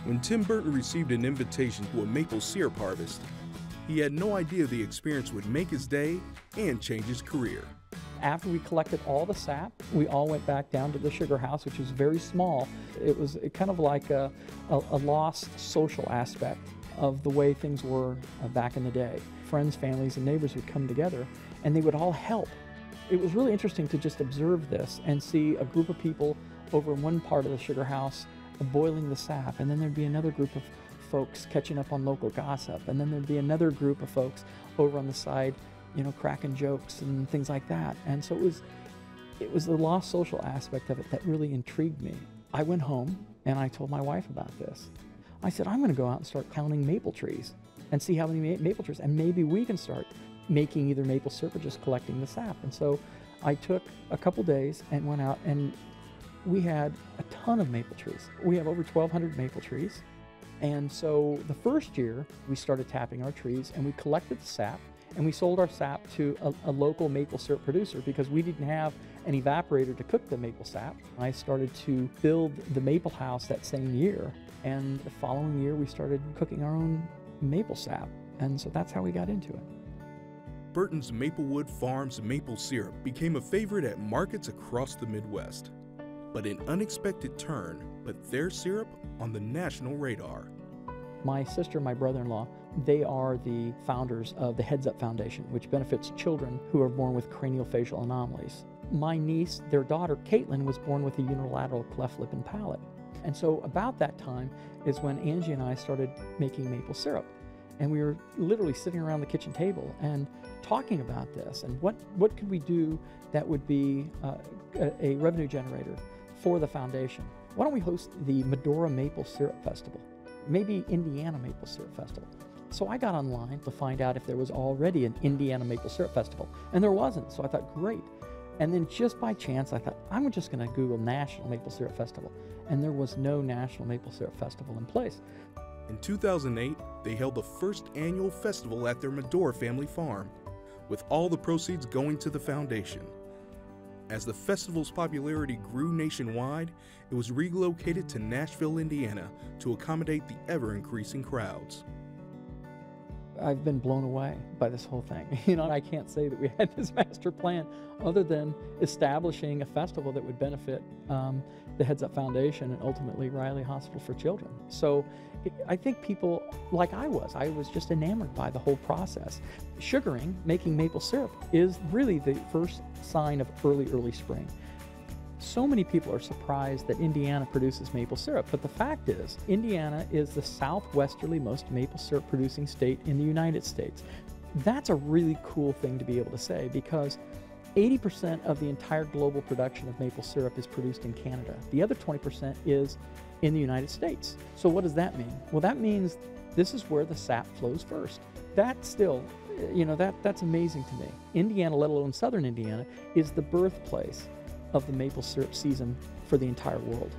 When Tim Burton received an invitation to a maple syrup harvest, he had no idea the experience would make his day and change his career. After we collected all the sap, we all went back down to the sugar house, which was very small. It was kind of like a lost social aspect of the way things were back in the day. Friends, families, and neighbors would come together, and they would all help. It was really interesting to just observe this and see a group of people over in one part of the sugar house boiling the sap, and then there'd be another group of folks catching up on local gossip, and then there'd be another group of folks over on the side, cracking jokes and things like that. And so it was the lost social aspect of it that really intrigued me. I went home and I told my wife about this. I said, I'm going to go out and start counting maple trees and see how many maple trees, and maybe we can start making either maple syrup or just collecting the sap. And so I took a couple days and went out, and we had a ton of maple trees. We have over 1,200 maple trees. And so the first year we started tapping our trees, and we collected the sap, and we sold our sap to a local maple syrup producer because we didn't have an evaporator to cook the maple sap. I started to build the maple house that same year, and the following year we started cooking our own maple sap, and so that's how we got into it. Burton's Maplewood Farms maple syrup became a favorite at markets across the Midwest. But an unexpected turn put their syrup on the national radar. My sister and my brother-in-law, they are the founders of the Heads Up Foundation, which benefits children who are born with craniofacial anomalies. My niece, their daughter, Caitlin, was born with a unilateral cleft lip and palate. And so about that time is when Angie and I started making maple syrup. And we were literally sitting around the kitchen table and talking about this and what could we do that would be a revenue generator for the foundation. Why don't we host the Medora Maple Syrup Festival? Maybe Indiana Maple Syrup Festival. So I got online to find out if there was already an Indiana Maple Syrup Festival, and there wasn't, so I thought, great. And then just by chance, I thought, I'm just gonna Google National Maple Syrup Festival, and there was no National Maple Syrup Festival in place. In 2008, they held the first annual festival at their Medora family farm, with all the proceeds going to the foundation. As the festival's popularity grew nationwide, it was relocated to Nashville, Indiana to accommodate the ever-increasing crowds. I've been blown away by this whole thing. I can't say that we had this master plan other than establishing a festival that would benefit the Heads Up Foundation and ultimately Riley Hospital for Children. So I think people, like I was just enamored by the whole process. Sugaring, making maple syrup, is really the first sign of early spring. So many people are surprised that Indiana produces maple syrup, but the fact is, Indiana is the southwesterly most maple syrup producing state in the United States. That's a really cool thing to be able to say because 80% of the entire global production of maple syrup is produced in Canada. The other 20% is in the United States. So what does that mean? Well, that means this is where the sap flows first. That still, that's amazing to me. Indiana, let alone southern Indiana, is the birthplace of the maple syrup season for the entire world.